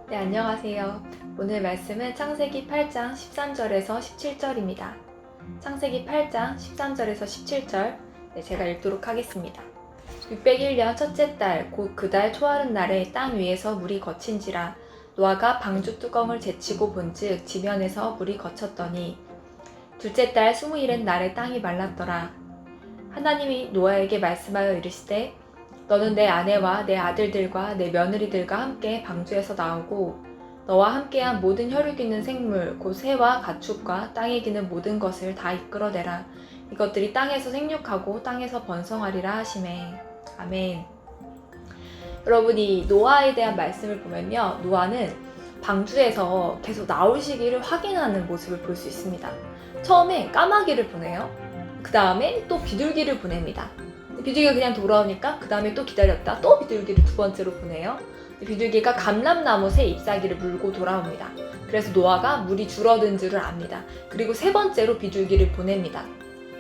네, 안녕하세요. 오늘 말씀은 창세기 8장 13절에서 17절입니다. 창세기 8장 13절에서 17절 제가 읽도록 하겠습니다. 601년 첫째 달 곧 그 달 초하룻 날에 땅 위에서 물이 거친지라 노아가 방주 뚜껑을 제치고 본즉 지면에서 물이 거쳤더니 둘째 달 20일의 날에 땅이 말랐더라. 하나님이 노아에게 말씀하여 이르시되 너는 내 아내와 내 아들들과 내 며느리들과 함께 방주에서 나오고 너와 함께한 모든 혈육 있는 생물 곧 새와 가축과 땅에 기는 모든 것을 다 이끌어내라. 이것들이 땅에서 생육하고 땅에서 번성하리라 하시매. 아멘. 여러분이 노아에 대한 말씀을 보면요, 노아는 방주에서 계속 나올 시기를 확인하는 모습을 볼 수 있습니다. 처음에 까마귀를 보내요. 그 다음에 또 비둘기를 보냅니다. 비둘기가 그냥 돌아오니까 그 다음에 또 기다렸다 또 비둘기를 두 번째로 보내요. 비둘기가 감람나무 새 잎사귀를 물고 돌아옵니다. 그래서 노아가 물이 줄어든 줄을 압니다. 그리고 세 번째로 비둘기를 보냅니다.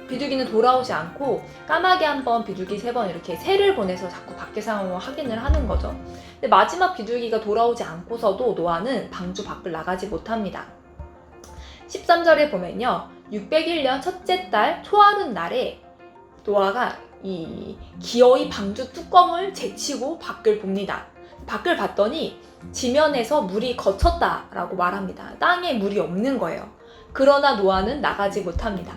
비둘기는 돌아오지 않고 까마귀 한 번, 비둘기 세 번 이렇게 새를 보내서 자꾸 밖의 상황을 확인을 하는 거죠. 근데 마지막 비둘기가 돌아오지 않고서도 노아는 방주 밖을 나가지 못합니다. 13절에 보면요, 601년 첫째 달 초하룻 날에 노아가 기어이 방주 뚜껑을 제치고 밖을 봅니다. 밖을 봤더니 지면에서 물이 거쳤다라고 말합니다. 땅에 물이 없는 거예요. 그러나 노아는 나가지 못합니다.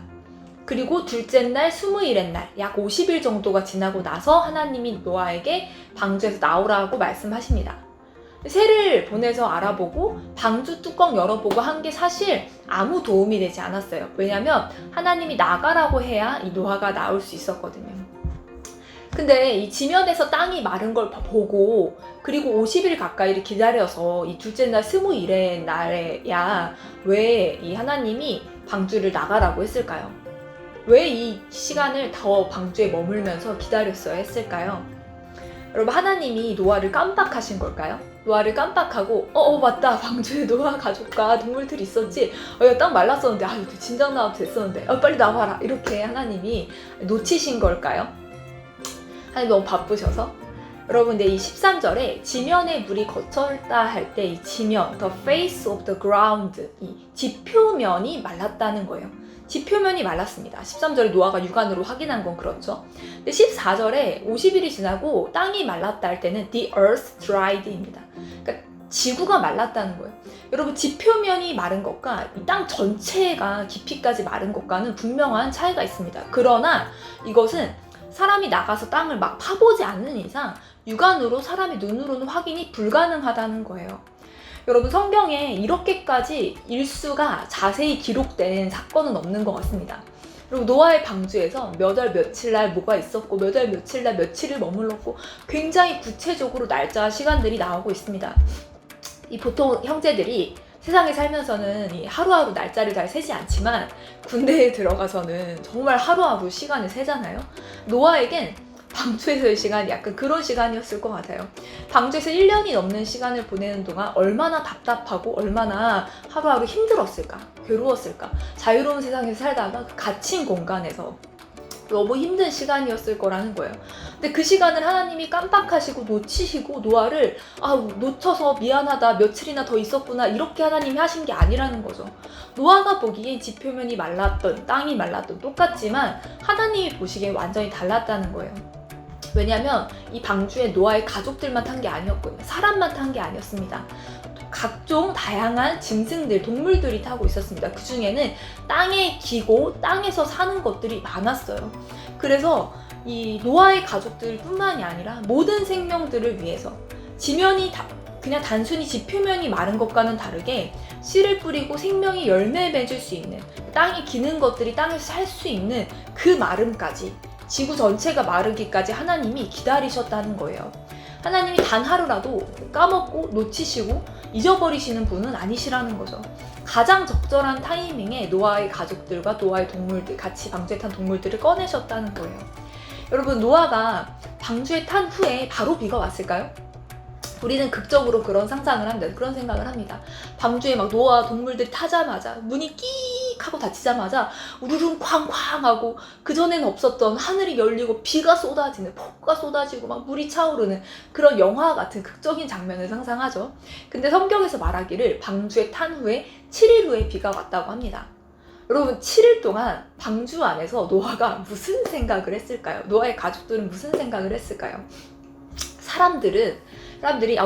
그리고 둘째 날 20일의 날, 약 50일 정도가 지나고 나서 하나님이 노아에게 방주에서 나오라고 말씀하십니다. 새를 보내서 알아보고 방주 뚜껑 열어보고 한 게 사실 아무 도움이 되지 않았어요. 왜냐면 하나님이 나가라고 해야 이 노아가 나올 수 있었거든요. 근데 이 지면에서 땅이 마른 걸 보고 그리고 50일 가까이를 기다려서 이 둘째 날 20일의 날에야 왜 이 하나님이 방주를 나가라고 했을까요? 왜 이 시간을 더 방주에 머물면서 기다렸어야 했을까요? 여러분, 하나님이 노아를 깜빡하신 걸까요? 노아를 깜빡하고 맞다, 방주에 노아 가족과 동물들이 있었지, 야, 땅 말랐었는데 진작 나와도 됐었는데 빨리 나와라, 이렇게 하나님이 놓치신 걸까요? 하나님 너무 바쁘셔서? 여러분, 이 13절에 지면에 물이 거쳤다 할 때 이 지면, the face of the ground, 이 지표면이 말랐다는 거예요. 지표면이 말랐습니다. 13절에 노아가 육안으로 확인한 건 그렇죠. 근데 14절에 50일이 지나고 땅이 말랐다 할 때는 the earth dried입니다. 그러니까 지구가 말랐다는 거예요. 여러분, 지표면이 마른 것과 이 땅 전체가 깊이까지 마른 것과는 분명한 차이가 있습니다. 그러나 이것은 사람이 나가서 땅을 막 파보지 않는 이상 육안으로 사람의 눈으로는 확인이 불가능하다는 거예요. 여러분, 성경에 이렇게까지 일수가 자세히 기록된 사건은 없는 것 같습니다. 그리고 노아의 방주에서 몇 월 며칠 날 뭐가 있었고 몇 월 며칠 날 며칠을 머물렀고 굉장히 구체적으로 날짜와 시간들이 나오고 있습니다. 이 보통 형제들이 세상에 살면서는 이 하루하루 날짜를 잘 세지 않지만 군대에 들어가서는 정말 하루하루 시간을 세잖아요. 노아에겐 방주에서의 시간이 약간 그런 시간이었을 것 같아요. 방주에서 1년이 넘는 시간을 보내는 동안 얼마나 답답하고 얼마나 하루하루 힘들었을까, 괴로웠을까, 자유로운 세상에서 살다가 갇힌 공간에서 너무 힘든 시간이었을 거라는 거예요. 근데 그 시간을 하나님이 깜빡하시고 놓치시고 노아를 놓쳐서 미안하다, 며칠이나 더 있었구나, 이렇게 하나님이 하신 게 아니라는 거죠. 노아가 보기엔 지표면이 말랐던, 땅이 말랐던 똑같지만 하나님이 보시기엔 완전히 달랐다는 거예요. 왜냐면 이 방주에 노아의 가족들만 탄 게 아니었고요, 사람만 탄 게 아니었습니다. 각종 다양한 짐승들, 동물들이 타고 있었습니다. 그 중에는 땅에 기고 땅에서 사는 것들이 많았어요. 그래서 이 노아의 가족들 뿐만이 아니라 모든 생명들을 위해서 지면이 그냥 단순히 지표면이 마른 것과는 다르게 씨를 뿌리고 생명이 열매 맺을 수 있는, 땅이 기는 것들이 땅에서 살 수 있는 그 마름까지, 지구 전체가 마르기까지 하나님이 기다리셨다는 거예요. 하나님이 단 하루라도 까먹고 놓치시고 잊어버리시는 분은 아니시라는 거죠. 가장 적절한 타이밍에 노아의 가족들과 노아의 동물들, 같이 방주에 탄 동물들을 꺼내셨다는 거예요. 여러분, 노아가 방주에 탄 후에 바로 비가 왔을까요? 우리는 극적으로 그런 상상을 합니다. 그런 생각을 합니다. 방주에 막 노아 동물들이 타자마자 문이 끼익 하고 닫히자마자 우르릉 쾅쾅 하고 그전에는 없었던 하늘이 열리고 비가 쏟아지는, 폭우가 쏟아지고 막 물이 차오르는 그런 영화 같은 극적인 장면을 상상하죠. 근데 성경에서 말하기를 방주에 탄 후에 7일 후에 비가 왔다고 합니다. 여러분, 7일 동안 방주 안에서 노아가 무슨 생각을 했을까요? 노아의 가족들은 무슨 생각을 했을까요? 사람들이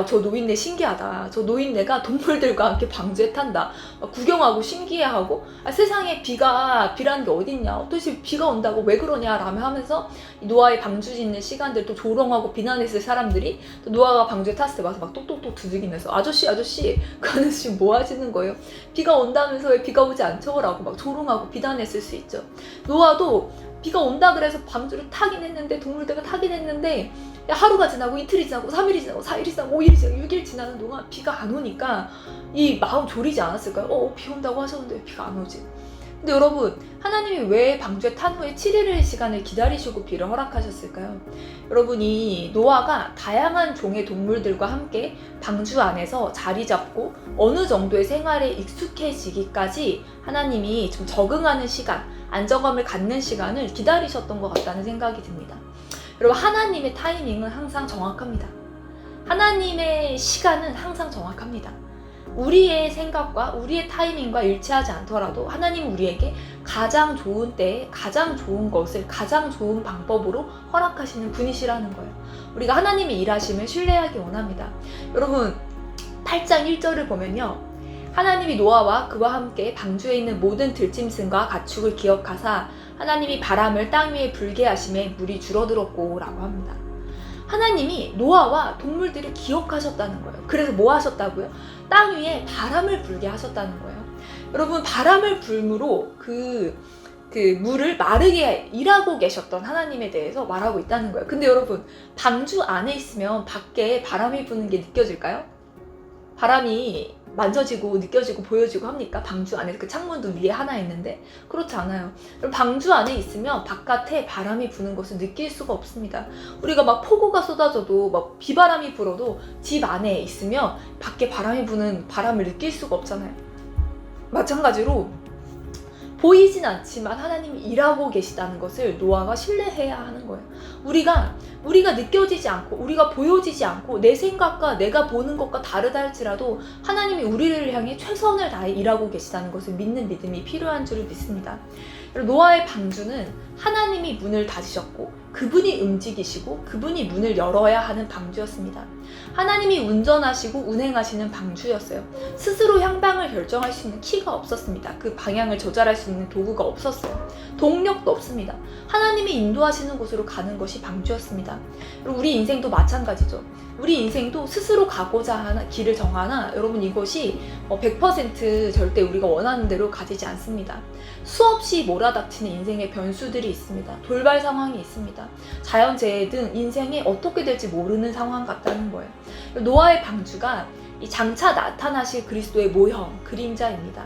저 노인네 신기하다. 저 노인네가 동물들과 함께 방주에 탄다. 구경하고 신기해하고 세상에 비라는 게 어딨냐. 어떻게 비가 온다고 왜 그러냐 라며 하면서 노아의 방주 짓는 시간들 또 조롱하고 비난했을 사람들이 또 노아가 방주에 탔을 때 와서 막 똑똑똑 두들기면서 아저씨 그 아저씨 뭐 하시는 거예요? 비가 온다면서 왜 비가 오지 않죠? 라고 막 조롱하고 비난했을 수 있죠. 노아도 비가 온다 그래서 방주를 타긴 했는데, 동물들과 타긴 했는데 하루가 지나고 이틀이 지나고 3일이 지나고 4일이 지나고 5일이 지나고 6일 지나는 동안 비가 안 오니까 이 마음 졸이지 않았을까요? 비 온다고 하셨는데 왜 비가 안 오지? 근데 여러분, 하나님이 왜 방주에 탄 후에 7일의 시간을 기다리시고 비를 허락하셨을까요? 여러분, 이 노아가 다양한 종의 동물들과 함께 방주 안에서 자리 잡고 어느 정도의 생활에 익숙해지기까지 하나님이 좀 적응하는 시간, 안정감을 갖는 시간을 기다리셨던 것 같다는 생각이 듭니다. 여러분, 하나님의 타이밍은 항상 정확합니다. 하나님의 시간은 항상 정확합니다. 우리의 생각과 우리의 타이밍과 일치하지 않더라도 하나님은 우리에게 가장 좋은 때에 가장 좋은 것을 가장 좋은 방법으로 허락하시는 분이시라는 거예요. 우리가 하나님의 일하심을 신뢰하기 원합니다. 여러분, 8장 1절을 보면요, 하나님이 노아와 그와 함께 방주에 있는 모든 들짐승과 가축을 기억하사 하나님이 바람을 땅 위에 불게 하심에 물이 줄어들었고 라고 합니다. 하나님이 노아와 동물들을 기억하셨다는 거예요. 그래서 뭐 하셨다고요? 땅 위에 바람을 불게 하셨다는 거예요. 여러분, 바람을 불므로 그 물을 마르게 일하고 계셨던 하나님에 대해서 말하고 있다는 거예요. 근데 여러분, 방주 안에 있으면 밖에 바람이 부는 게 느껴질까요? 바람이 만져지고 느껴지고 보여지고 합니까? 방주 안에서 그 창문도 위에 하나 있는데 그렇지 않아요. 방주 안에 있으면 바깥에 바람이 부는 것을 느낄 수가 없습니다. 우리가 막 폭우가 쏟아져도 막 비바람이 불어도 집 안에 있으면 밖에 바람이 부는 바람을 느낄 수가 없잖아요. 마찬가지로 보이진 않지만 하나님이 일하고 계시다는 것을 노아가 신뢰해야 하는 거예요. 우리가 느껴지지 않고 우리가 보여지지 않고 내 생각과 내가 보는 것과 다르다 할지라도 하나님이 우리를 향해 최선을 다해 일하고 계시다는 것을 믿는 믿음이 필요한 줄을 믿습니다. 노아의 방주는 하나님이 문을 닫으셨고 그분이 움직이시고 그분이 문을 열어야 하는 방주였습니다. 하나님이 운전하시고 운행하시는 방주였어요. 스스로 향방을 결정할 수 있는 키가 없었습니다. 그 방향을 조절할 수 있는 도구가 없었어요. 동력도 없습니다. 하나님이 인도하시는 곳으로 가는 것이 방주였습니다. 우리 인생도 마찬가지죠. 우리 인생도 스스로 가고자 하는 길을 정하나 여러분, 이것이 100% 절대 우리가 원하는 대로 가지지 않습니다. 수없이 몰아닥치는 인생의 변수들이 있습니다. 돌발 상황이 있습니다. 자연재해 등 인생에 어떻게 될지 모르는 상황 같다는 거예요. 노아의 방주가 이 장차 나타나실 그리스도의 모형, 그림자입니다.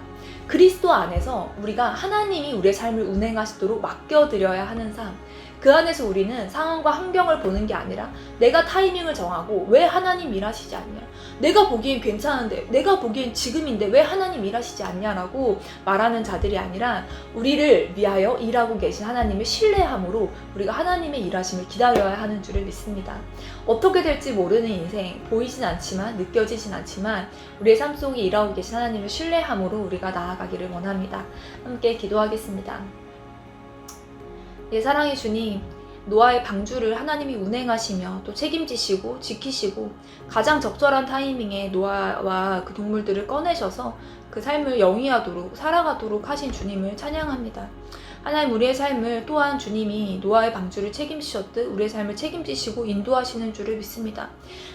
그리스도 안에서 우리가 하나님이 우리의 삶을 운행하시도록 맡겨드려야 하는 삶, 그 안에서 우리는 상황과 환경을 보는 게 아니라 내가 타이밍을 정하고 왜 하나님 일하시지 않냐, 내가 보기엔 괜찮은데, 내가 보기엔 지금인데 왜 하나님 일하시지 않냐라고 말하는 자들이 아니라 우리를 위하여 일하고 계신 하나님을 신뢰함으로 우리가 하나님의 일하심을 기다려야 하는 줄을 믿습니다. 어떻게 될지 모르는 인생, 보이진 않지만 느껴지진 않지만 우리의 삶 속에 일하고 계신 하나님을 신뢰함으로 우리가 나아가기를 원합니다. 함께 기도하겠습니다. 예, 사랑의 주님, 노아의 방주를 하나님이 운행하시며 또 책임지시고 지키시고 가장 적절한 타이밍에 노아와 그 동물들을 꺼내셔서 그 삶을 영위하도록 살아가도록 하신 주님을 찬양합니다. 하나님, 우리의 삶을 또한 주님이 노아의 방주를 책임지셨듯 우리의 삶을 책임지시고 인도하시는 줄을 믿습니다.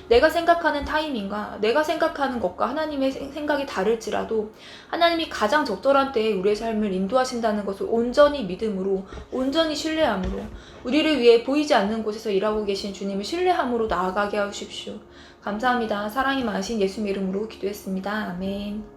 내가 생각하는 타이밍과 내가 생각하는 것과 하나님의 생각이 다를지라도 하나님이 가장 적절한 때에 우리의 삶을 인도하신다는 것을 온전히 믿음으로, 온전히 신뢰함으로, 우리를 위해 보이지 않는 곳에서 일하고 계신 주님을 신뢰함으로 나아가게 하십시오. 감사합니다. 사랑이 많으신 예수님 이름으로 기도했습니다. 아멘.